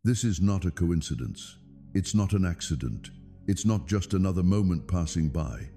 This is not a coincidence. It's not an accident. It's not just another moment passing by.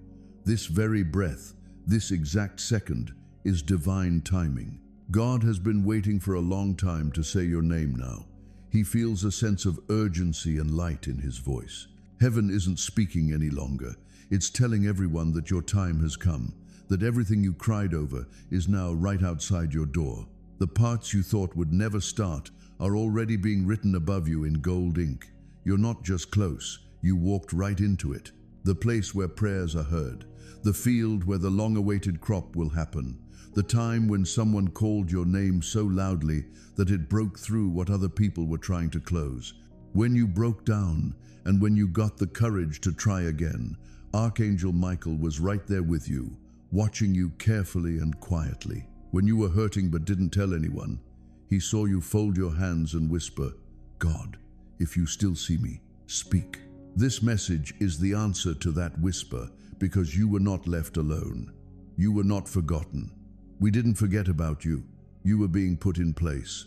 This very breath, this exact second, is divine timing. God has been waiting for a long time to say your name now. He feels a sense of urgency and light in his voice. Heaven isn't speaking any longer. It's telling everyone that your time has come, that everything you cried over is now right outside your door. The parts you thought would never start are already being written above you in gold ink. You're not just close, you walked right into it. The place where prayers are heard, the field where the long-awaited crop will happen, the time when someone called your name so loudly that it broke through what other people were trying to close. When you broke down and when you got the courage to try again, Archangel Michael was right there with you, watching you carefully and quietly. When you were hurting but didn't tell anyone, he saw you fold your hands and whisper, "God, if you still see me, speak." This message is the answer to that whisper, because you were not left alone. You were not forgotten. We didn't forget about you. You were being put in place.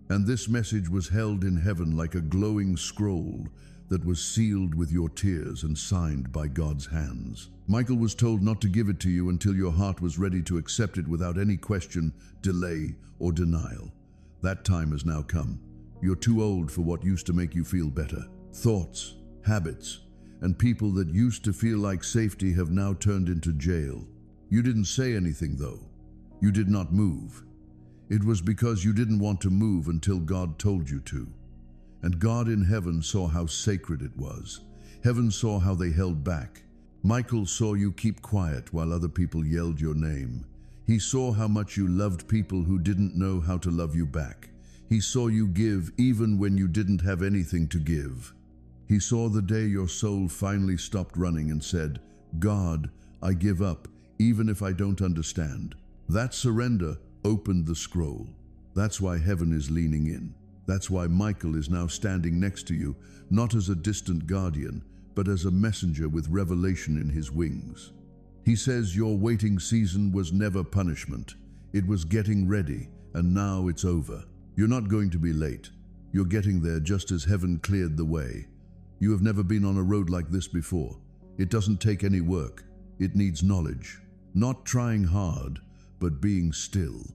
And this message was held in heaven like a glowing scroll that was sealed with your tears and signed by God's hands. Michael was told not to give it to you until your heart was ready to accept it without any question, delay, or denial. That time has now come. You're too old for what used to make you feel better. Thoughts, habits, and people that used to feel like safety have now turned into jail. You didn't say anything though. You did not move. It was because you didn't want to move until God told you to. And God in heaven saw how sacred it was. Heaven saw how they held back. Michael saw you keep quiet while other people yelled your name. He saw how much you loved people who didn't know how to love you back. He saw you give even when you didn't have anything to give. He saw the day your soul finally stopped running and said, "God, I give up, even if I don't understand." That surrender opened the scroll. That's why heaven is leaning in. That's why Michael is now standing next to you, not as a distant guardian, but as a messenger with revelation in his wings. He says your waiting season was never punishment. It was getting ready, and now it's over. You're not going to be late. You're getting there just as heaven cleared the way. You have never been on a road like this before. It doesn't take any work. It needs knowledge. Not trying hard, but being still.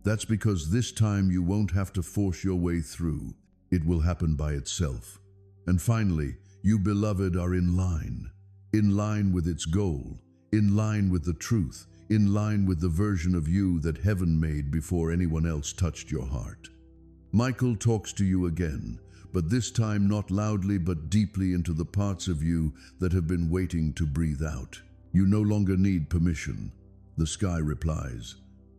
That's because this time you won't have to force your way through. It will happen by itself. And finally, you beloved are in line with its goal, in line with the truth, in line with the version of you that heaven made before anyone else touched your heart. Michael talks to you again, but this time not loudly but deeply into the parts of you that have been waiting to breathe out. You no longer need permission. The sky replies,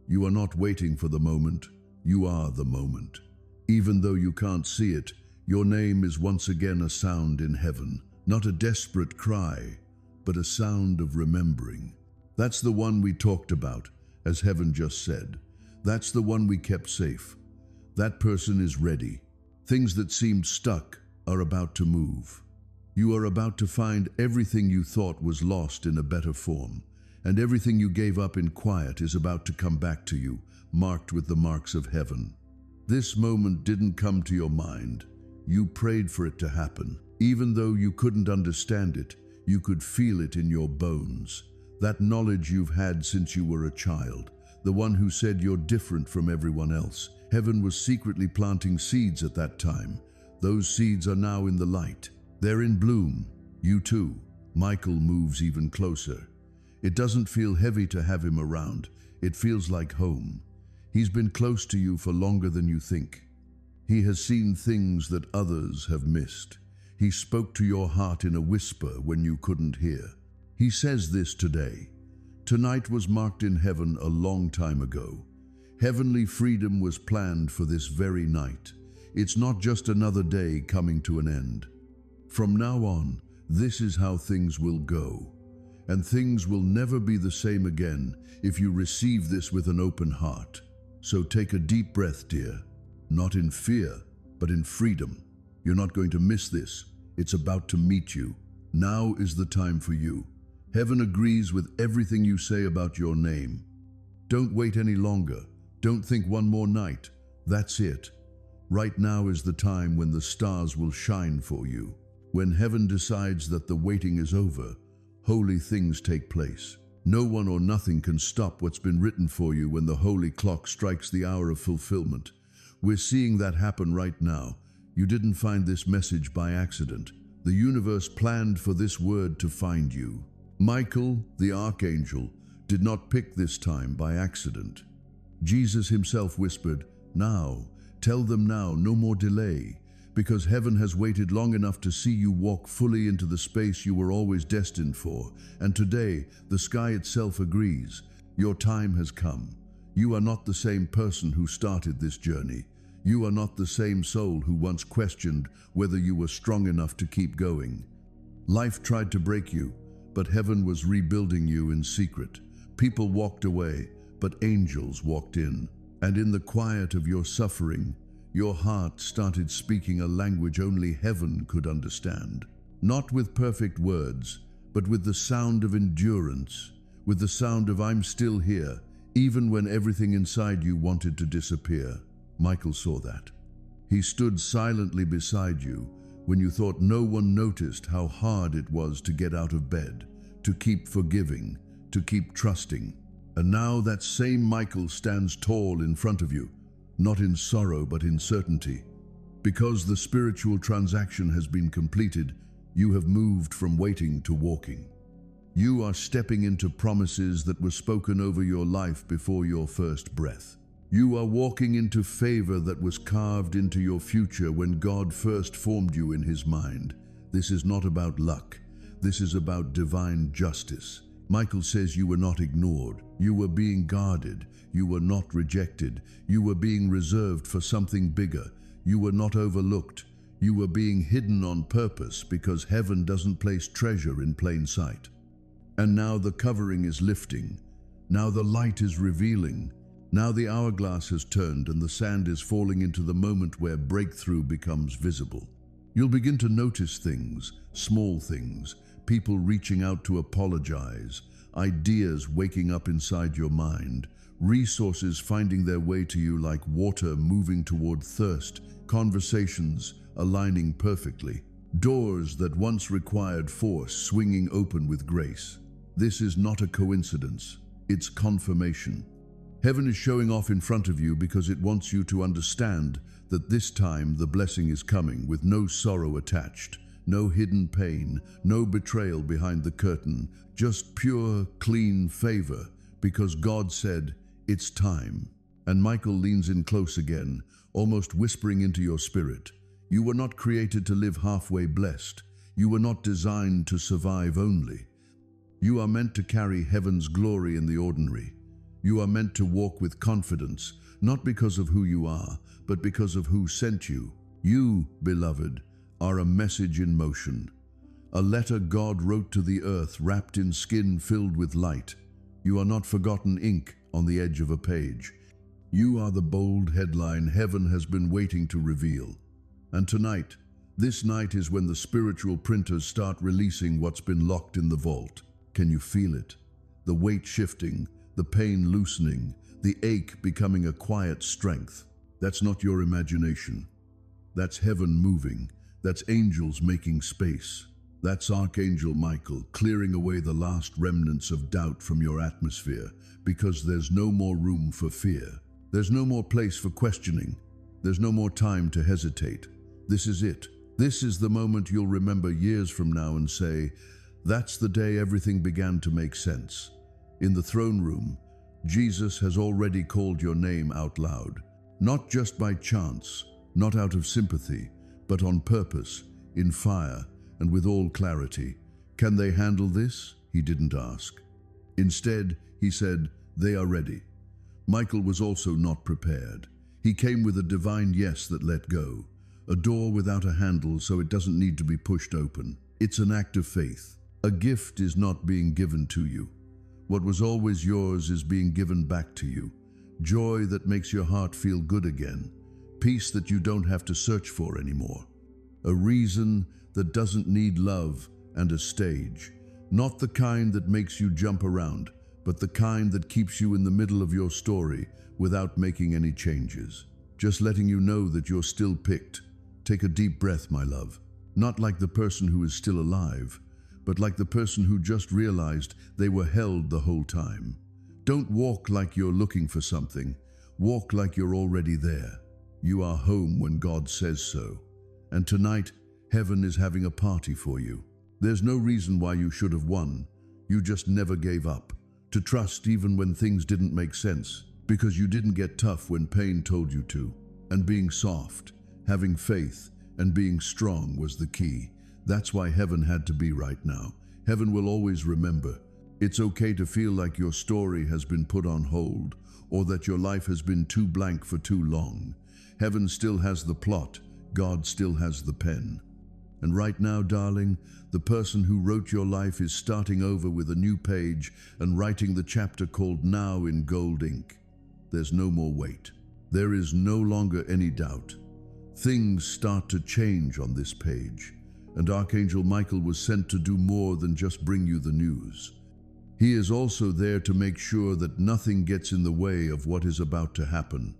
"You are not waiting for the moment, you are the moment." Even though you can't see it, your name is once again a sound in heaven, not a desperate cry, but a sound of remembering. That's the one we talked about, as heaven just said. That's the one we kept safe. That person is ready. Things that seemed stuck are about to move. You are about to find everything you thought was lost in a better form. And everything you gave up in quiet is about to come back to you, marked with the marks of heaven. This moment didn't come to your mind. You prayed for it to happen. Even though you couldn't understand it, you could feel it in your bones. That knowledge you've had since you were a child, the one who said you're different from everyone else. Heaven was secretly planting seeds at that time. Those seeds are now in the light. They're in bloom. You too. Michael moves even closer. It doesn't feel heavy to have him around. It feels like home. He's been close to you for longer than you think. He has seen things that others have missed. He spoke to your heart in a whisper when you couldn't hear. He says this today. Tonight was marked in heaven a long time ago. Heavenly freedom was planned for this very night. It's not just another day coming to an end. From now on, this is how things will go. And things will never be the same again if you receive this with an open heart. So take a deep breath, dear. Not in fear, but in freedom. You're not going to miss this. It's about to meet you. Now is the time for you. Heaven agrees with everything you say about your name. Don't wait any longer. Don't think one more night. That's it. Right now is the time when the stars will shine for you. When heaven decides that the waiting is over, holy things take place. No one or nothing can stop what's been written for you when the holy clock strikes the hour of fulfillment. We're seeing that happen right now. You didn't find this message by accident. The universe planned for this word to find you. Michael, the archangel, did not pick this time by accident. Jesus himself whispered, "Now, tell them now, no more delay, because heaven has waited long enough to see you walk fully into the space you were always destined for. And today, the sky itself agrees. Your time has come. You are not the same person who started this journey. You are not the same soul who once questioned whether you were strong enough to keep going. Life tried to break you, but heaven was rebuilding you in secret. People walked away, but angels walked in. And in the quiet of your suffering, your heart started speaking a language only heaven could understand. Not with perfect words, but with the sound of endurance, with the sound of "I'm still here," even when everything inside you wanted to disappear. Michael saw that. He stood silently beside you when you thought no one noticed how hard it was to get out of bed, to keep forgiving, to keep trusting. And now that same Michael stands tall in front of you, not in sorrow but in certainty. Because the spiritual transaction has been completed, you have moved from waiting to walking. You are stepping into promises that were spoken over your life before your first breath. You are walking into favor that was carved into your future when God first formed you in His mind. This is not about luck. This is about divine justice. Michael says you were not ignored. You were being guarded. You were not rejected. You were being reserved for something bigger. You were not overlooked. You were being hidden on purpose because heaven doesn't place treasure in plain sight. And now the covering is lifting. Now the light is revealing. Now the hourglass has turned and the sand is falling into the moment where breakthrough becomes visible. You'll begin to notice things, small things, people reaching out to apologize, ideas waking up inside your mind, resources finding their way to you like water moving toward thirst, conversations aligning perfectly, doors that once required force swinging open with grace. This is not a coincidence, it's confirmation. Heaven is showing off in front of you because it wants you to understand that this time the blessing is coming with no sorrow attached, no hidden pain, no betrayal behind the curtain, just pure, clean favor, because God said, "It's time." And Michael leans in close again, almost whispering into your spirit. You were not created to live halfway blessed. You were not designed to survive only. You are meant to carry heaven's glory in the ordinary. You are meant to walk with confidence, not because of who you are, but because of who sent you. You, beloved, are a message in motion. A letter God wrote to the earth wrapped in skin filled with light. You are not forgotten ink on the edge of a page. You are the bold headline heaven has been waiting to reveal. And tonight, this night is when the spiritual printers start releasing what's been locked in the vault. Can you feel it? The weight shifting, the pain loosening, the ache becoming a quiet strength. That's not your imagination. That's heaven moving. That's angels making space. That's Archangel Michael clearing away the last remnants of doubt from your atmosphere, because there's no more room for fear. There's no more place for questioning. There's no more time to hesitate. This is it. This is the moment you'll remember years from now and say, "That's the day everything began to make sense." In the throne room, Jesus has already called your name out loud, not just by chance, not out of sympathy, but on purpose, in fire, and with all clarity. Can they handle this? He didn't ask. Instead, he said, they are ready. Michael was also not prepared. He came with a divine yes that let go, a door without a handle so it doesn't need to be pushed open. It's an act of faith. A gift is not being given to you. What was always yours is being given back to you. Joy that makes your heart feel good again. Peace that you don't have to search for anymore. A reason that doesn't need love and a stage. Not the kind that makes you jump around, but the kind that keeps you in the middle of your story without making any changes. just letting you know that you're still picked. Take a deep breath, my love. Not like the person who is still alive, but like the person who just realized they were held the whole time. Don't walk like you're looking for something. Walk like you're already there. You are home when God says so. And tonight, heaven is having a party for you. There's no reason why you should have won. You just never gave up. To trust even when things didn't make sense, because you didn't get tough when pain told you to. And being soft, having faith, and being strong was the key. That's why heaven had to be right now. Heaven will always remember. It's okay to feel like your story has been put on hold, or that your life has been too blank for too long. Heaven still has the plot. God still has the pen. And right now, darling, the person who wrote your life is starting over with a new page and writing the chapter called Now in gold ink. There's no more wait. There is no longer any doubt. Things start to change on this page, and Archangel Michael was sent to do more than just bring you the news. He is also there to make sure that nothing gets in the way of what is about to happen.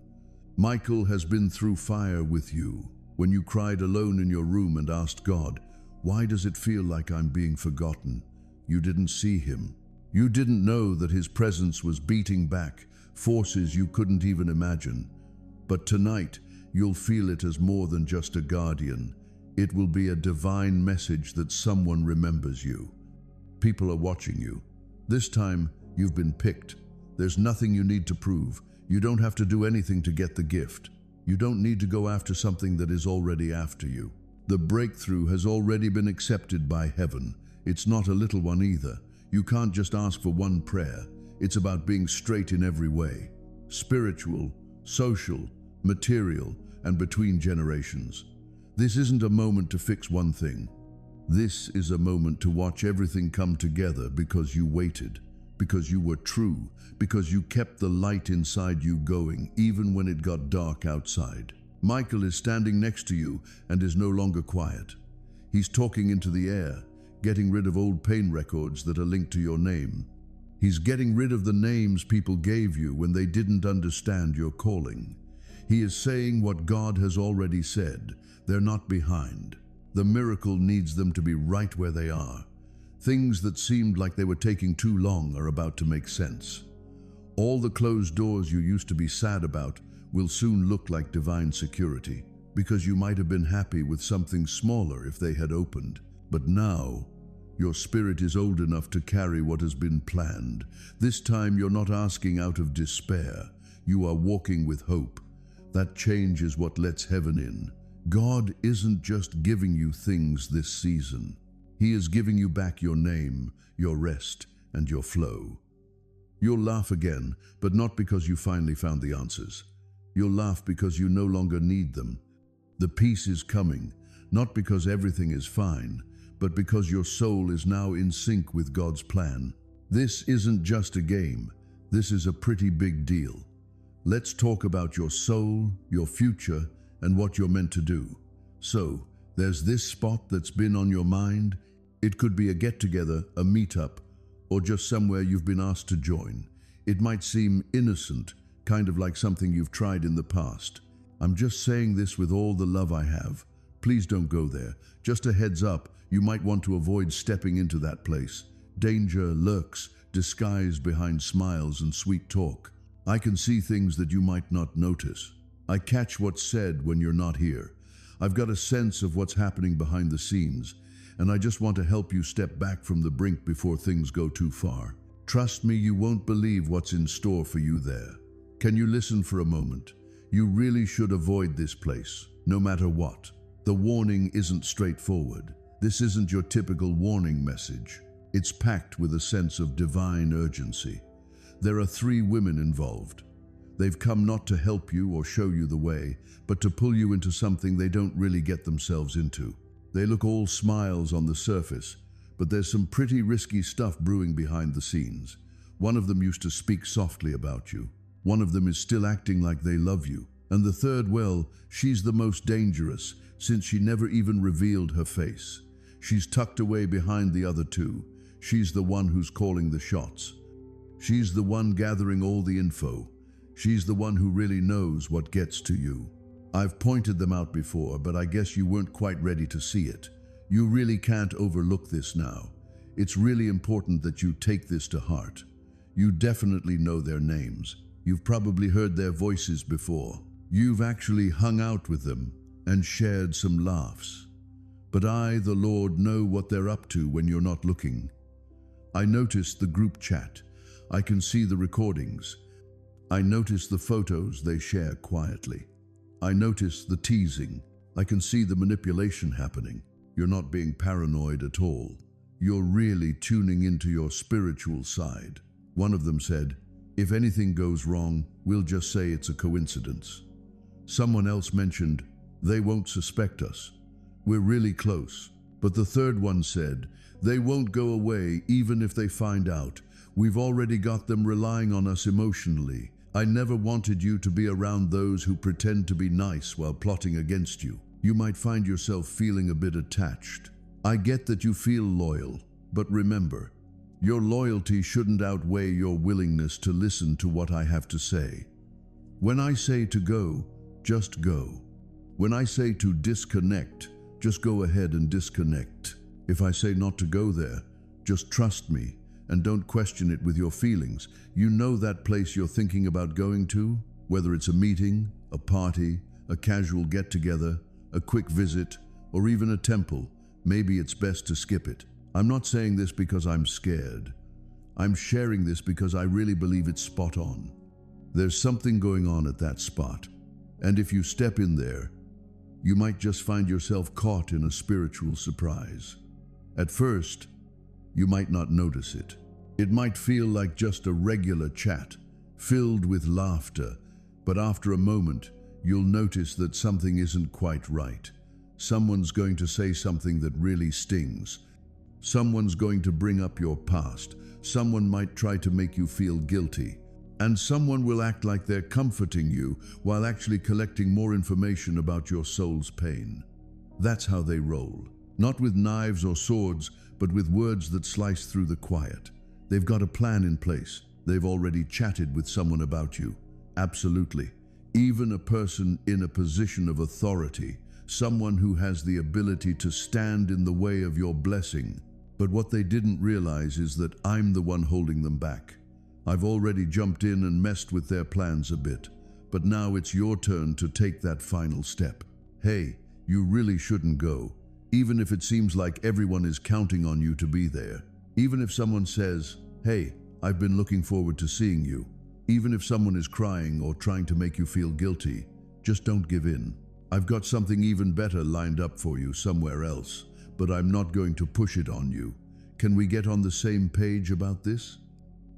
Michael has been through fire with you. When you cried alone in your room and asked God, "Why does it feel like I'm being forgotten?" You didn't see him. You didn't know that his presence was beating back forces you couldn't even imagine. But tonight, you'll feel it as more than just a guardian. It will be a divine message that someone remembers you. People are watching you. This time, you've been picked. There's nothing you need to prove. You don't have to do anything to get the gift. You don't need to go after something that is already after you. The breakthrough has already been accepted by heaven. It's not a little one either. You can't just ask for one prayer. It's about being straight in every way. Spiritual, social, material, and between generations. This isn't a moment to fix one thing. This is a moment to watch everything come together because you waited, because you were true, because you kept the light inside you going even when it got dark outside. Michael is standing next to you and is no longer quiet. He's talking into the air, getting rid of old pain records that are linked to your name. He's getting rid of the names people gave you when they didn't understand your calling. He is saying what God has already said. They're not behind. The miracle needs them to be right where they are. Things that seemed like they were taking too long are about to make sense. All the closed doors you used to be sad about will soon look like divine security, because you might have been happy with something smaller if they had opened. But now, your spirit is old enough to carry what has been planned. This time you're not asking out of despair. You are walking with hope. That change is what lets heaven in. God isn't just giving you things this season. He is giving you back your name, your rest, and your flow. You'll laugh again, but not because you finally found the answers. You'll laugh because you no longer need them. The peace is coming, not because everything is fine, but because your soul is now in sync with God's plan. This isn't just a game. This is a pretty big deal. Let's talk about your soul, your future, and what you're meant to do. So, there's this spot that's been on your mind. It could be a get-together, a meetup, or just somewhere you've been asked to join. It might seem innocent, kind of like something you've tried in the past. I'm just saying this with all the love I have. Please don't go there. Just a heads up, you might want to avoid stepping into that place. Danger lurks, disguised behind smiles and sweet talk. I can see things that you might not notice. I catch what's said when you're not here. I've got a sense of what's happening behind the scenes, and I just want to help you step back from the brink before things go too far. Trust me, you won't believe what's in store for you there. Can you listen for a moment? You really should avoid this place, no matter what. The warning isn't straightforward. This isn't your typical warning message. It's packed with a sense of divine urgency. There are 3 women involved. They've come not to help you or show you the way, but to pull you into something they don't really get themselves into. They look all smiles on the surface, but there's some pretty risky stuff brewing behind the scenes. One of them used to speak softly about you. One of them is still acting like they love you. And the third, well, she's the most dangerous, since she never even revealed her face. She's tucked away behind the other 2. She's the one who's calling the shots. She's the one gathering all the info. She's the one who really knows what gets to you. I've pointed them out before, but I guess you weren't quite ready to see it. You really can't overlook this now. It's really important that you take this to heart. You definitely know their names. You've probably heard their voices before. You've actually hung out with them and shared some laughs. But I, the Lord, know what they're up to when you're not looking. I notice the group chat. I can see the recordings. I notice the photos they share quietly. I notice the teasing. I can see the manipulation happening. You're not being paranoid at all. You're really tuning into your spiritual side. One of them said, "If anything goes wrong, we'll just say it's a coincidence." Someone else mentioned, "They won't suspect us. We're really close." But the third one said, "They won't go away even if they find out. We've already got them relying on us emotionally. I never wanted you to be around those who pretend to be nice while plotting against you. You might find yourself feeling a bit attached. I get that you feel loyal, but remember, your loyalty shouldn't outweigh your willingness to listen to what I have to say. When I say to go, just go. When I say to disconnect, just go ahead and disconnect. If I say not to go there, just trust me and don't question it with your feelings. You know that place you're thinking about going to? Whether it's a meeting, a party, a casual get-together, a quick visit, or even a temple, maybe it's best to skip it. I'm not saying this because I'm scared. I'm sharing this because I really believe it's spot on. There's something going on at that spot, and if you step in there, you might just find yourself caught in a spiritual surprise. At first, you might not notice it. It might feel like just a regular chat, filled with laughter, but after a moment, you'll notice that something isn't quite right. Someone's going to say something that really stings. Someone's going to bring up your past. Someone might try to make you feel guilty. And someone will act like they're comforting you while actually collecting more information about your soul's pain. That's how they roll. Not with knives or swords, but with words that slice through the quiet. They've got a plan in place. They've already chatted with someone about you. Absolutely. Even a person in a position of authority, someone who has the ability to stand in the way of your blessing. But what they didn't realize is that I'm the one holding them back. I've already jumped in and messed with their plans a bit, but now it's your turn to take that final step. Hey, you really shouldn't go, even if it seems like everyone is counting on you to be there. Even if someone says, "Hey, I've been looking forward to seeing you." Even if someone is crying or trying to make you feel guilty, just don't give in. I've got something even better lined up for you somewhere else, but I'm not going to push it on you. Can we get on the same page about this?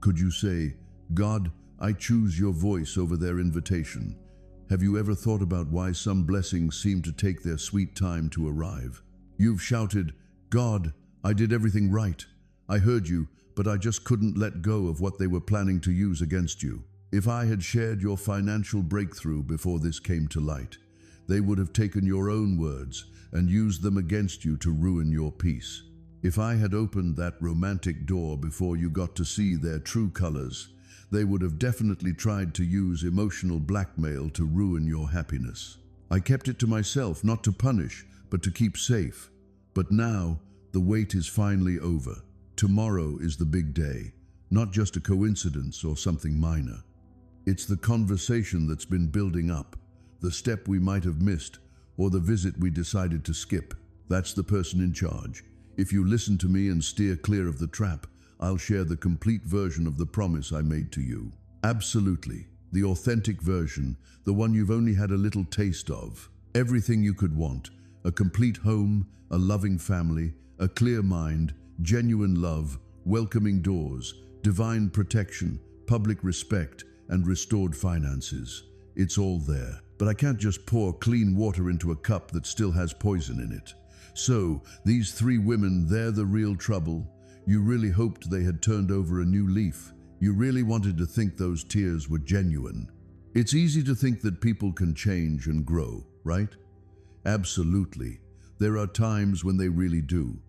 Could you say, "God, I choose your voice over their invitation"? Have you ever thought about why some blessings seem to take their sweet time to arrive? You've shouted, "God, I did everything right. I heard you, but I just couldn't let go of what they were planning to use against you." If I had shared your financial breakthrough before this came to light, they would have taken your own words and used them against you to ruin your peace. If I had opened that romantic door before you got to see their true colors, they would have definitely tried to use emotional blackmail to ruin your happiness. I kept it to myself, not to punish, but to keep safe. But now, the wait is finally over. Tomorrow is the big day, not just a coincidence or something minor. It's the conversation that's been building up, the step we might have missed, or the visit we decided to skip. That's the person in charge. If you listen to me and steer clear of the trap, I'll share the complete version of the promise I made to you. Absolutely, the authentic version, the one you've only had a little taste of. Everything you could want: a complete home, a loving family, a clear mind, genuine love, welcoming doors, divine protection, public respect, and restored finances. It's all there. But I can't just pour clean water into a cup that still has poison in it. So, these three women, they're the real trouble. You really hoped they had turned over a new leaf. You really wanted to think those tears were genuine. It's easy to think that people can change and grow, right? Absolutely. There are times when they really do.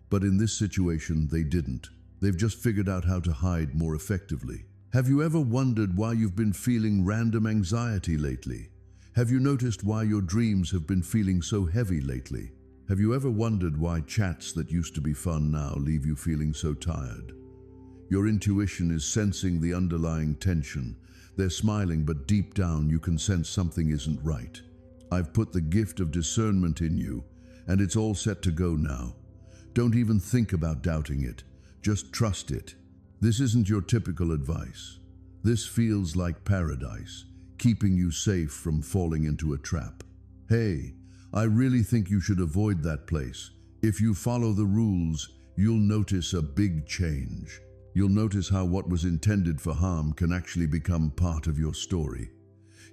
But in this situation, they didn't. They've just figured out how to hide more effectively. Have you ever wondered why you've been feeling random anxiety lately? Have you noticed why your dreams have been feeling so heavy lately? Have you ever wondered why chats that used to be fun now leave you feeling so tired? Your intuition is sensing the underlying tension. They're smiling, but deep down you can sense something isn't right. I've put the gift of discernment in you, and it's all set to go now. Don't even think about doubting it. Just trust it. This isn't your typical advice. This feels like paradise, keeping you safe from falling into a trap. Hey, I really think you should avoid that place. If you follow the rules, you'll notice a big change. You'll notice how what was intended for harm can actually become part of your story.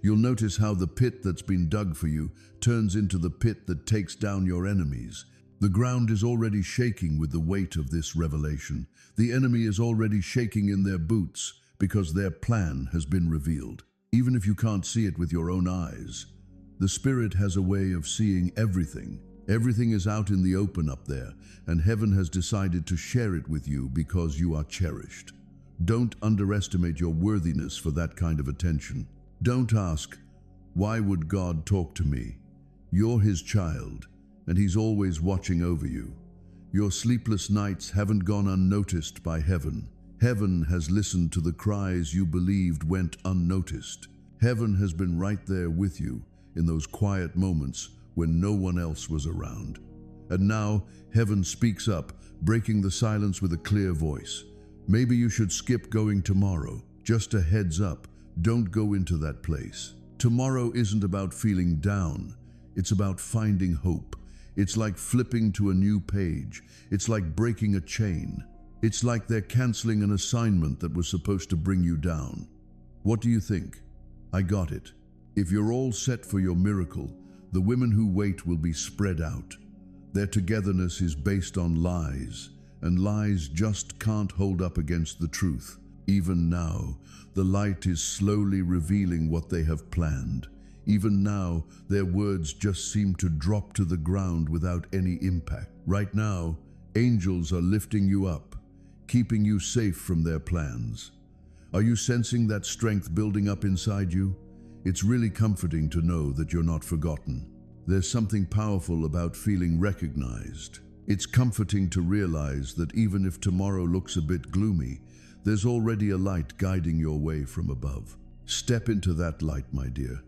You'll notice how the pit that's been dug for you turns into the pit that takes down your enemies. The ground is already shaking with the weight of this revelation. The enemy is already shaking in their boots because their plan has been revealed. Even if you can't see it with your own eyes, the Spirit has a way of seeing everything. Everything is out in the open up there, and heaven has decided to share it with you because you are cherished. Don't underestimate your worthiness for that kind of attention. Don't ask, "Why would God talk to me?" You're His child, and He's always watching over you. Your sleepless nights haven't gone unnoticed by heaven. Heaven has listened to the cries you believed went unnoticed. Heaven has been right there with you in those quiet moments when no one else was around. And now, heaven speaks up, breaking the silence with a clear voice. Maybe you should skip going tomorrow. Just a heads up, don't go into that place. Tomorrow isn't about feeling down. It's about finding hope. It's like flipping to a new page. It's like breaking a chain. It's like they're canceling an assignment that was supposed to bring you down. What do you think? I got it. If you're all set for your miracle, the women who wait will be spread out. Their togetherness is based on lies, and lies just can't hold up against the truth. Even now, the light is slowly revealing what they have planned. Even now, their words just seem to drop to the ground without any impact. Right now, angels are lifting you up, keeping you safe from their plans. Are you sensing that strength building up inside you? It's really comforting to know that you're not forgotten. There's something powerful about feeling recognized. It's comforting to realize that even if tomorrow looks a bit gloomy, there's already a light guiding your way from above. Step into that light, my dear.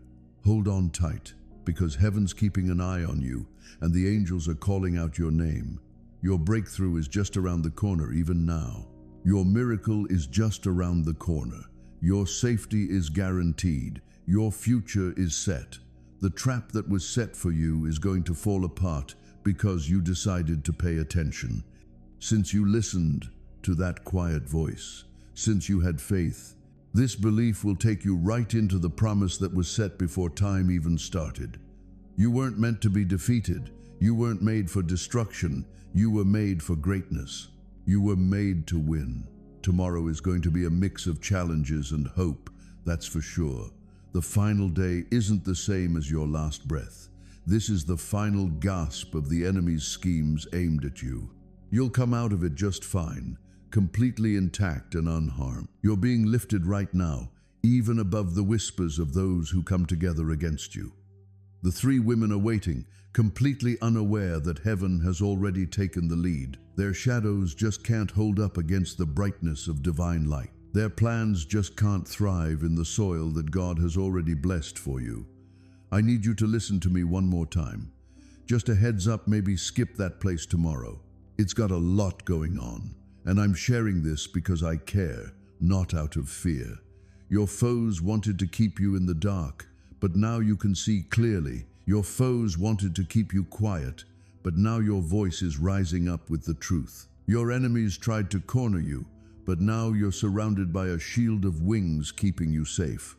Hold on tight, because heaven's keeping an eye on you, and the angels are calling out your name. Your breakthrough is just around the corner even now. Your miracle is just around the corner. Your safety is guaranteed. Your future is set. The trap that was set for you is going to fall apart because you decided to pay attention. Since you listened to that quiet voice, since you had faith, this belief will take you right into the promise that was set before time even started. You weren't meant to be defeated. You weren't made for destruction. You were made for greatness. You were made to win. Tomorrow is going to be a mix of challenges and hope, that's for sure. The final day isn't the same as your last breath. This is the final gasp of the enemy's schemes aimed at you. You'll come out of it just fine, completely intact and unharmed. You're being lifted right now, even above the whispers of those who come together against you. The three women are waiting, completely unaware that heaven has already taken the lead. Their shadows just can't hold up against the brightness of divine light. Their plans just can't thrive in the soil that God has already blessed for you. I need you to listen to me one more time. Just a heads up, maybe skip that place tomorrow. It's got a lot going on, and I'm sharing this because I care, not out of fear. Your foes wanted to keep you in the dark, but now you can see clearly. Your foes wanted to keep you quiet, but now your voice is rising up with the truth. Your enemies tried to corner you, but now you're surrounded by a shield of wings keeping you safe.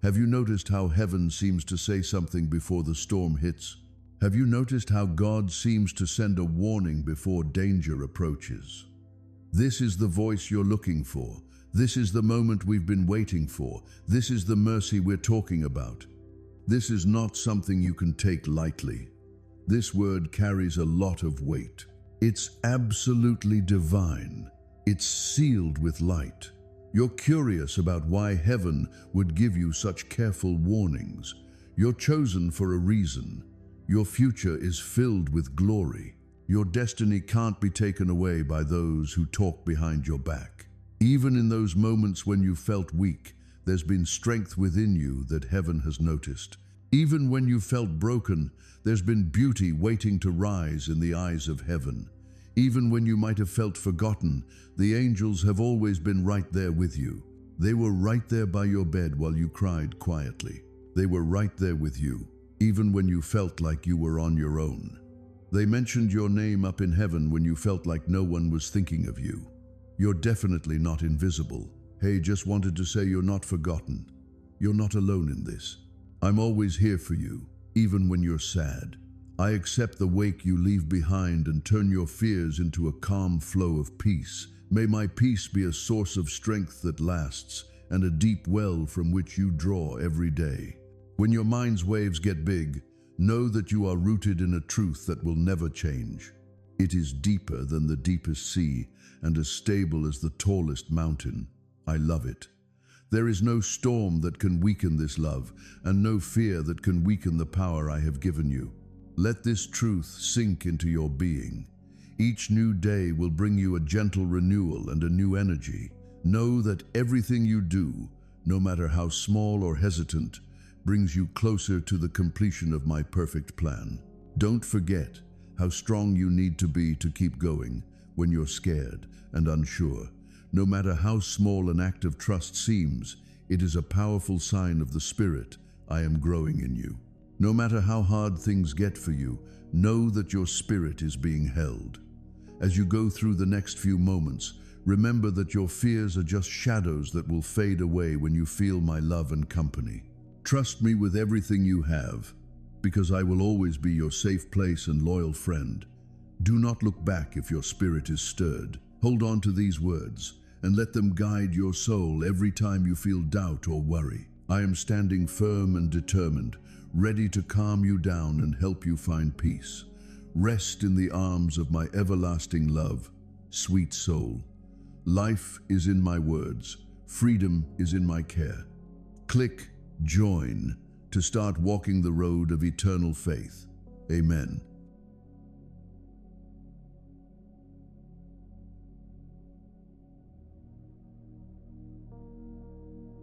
Have you noticed how heaven seems to say something before the storm hits? Have you noticed how God seems to send a warning before danger approaches? This is the voice you're looking for. This is the moment we've been waiting for. This is the mercy we're talking about. This is not something you can take lightly. This word carries a lot of weight. It's absolutely divine. It's sealed with light. You're curious about why heaven would give you such careful warnings. You're chosen for a reason. Your future is filled with glory. Your destiny can't be taken away by those who talk behind your back. Even in those moments when you felt weak, there's been strength within you that heaven has noticed. Even when you felt broken, there's been beauty waiting to rise in the eyes of heaven. Even when you might have felt forgotten, the angels have always been right there with you. They were right there by your bed while you cried quietly. They were right there with you, even when you felt like you were on your own. They mentioned your name up in heaven when you felt like no one was thinking of you. You're definitely not invisible. Hey, just wanted to say you're not forgotten. You're not alone in this. I'm always here for you, even when you're sad. I accept the wake you leave behind and turn your fears into a calm flow of peace. May my peace be a source of strength that lasts and a deep well from which you draw every day. When your mind's waves get big, know that you are rooted in a truth that will never change. It is deeper than the deepest sea and as stable as the tallest mountain. I love it. There is no storm that can weaken this love, and no fear that can weaken the power I have given you. Let this truth sink into your being. Each new day will bring you a gentle renewal and a new energy. Know that everything you do, no matter how small or hesitant, brings you closer to the completion of my perfect plan. Don't forget how strong you need to be to keep going when you're scared and unsure. No matter how small an act of trust seems, it is a powerful sign of the Spirit I am growing in you. No matter how hard things get for you, know that your spirit is being held. As you go through the next few moments, remember that your fears are just shadows that will fade away when you feel my love and company. Trust me with everything you have, because I will always be your safe place and loyal friend. Do not look back if your spirit is stirred. Hold on to these words and let them guide your soul every time you feel doubt or worry. I am standing firm and determined, ready to calm you down and help you find peace. Rest in the arms of my everlasting love, sweet soul. Life is in my words. Freedom is in my care. Click join to start walking the road of eternal faith. Amen.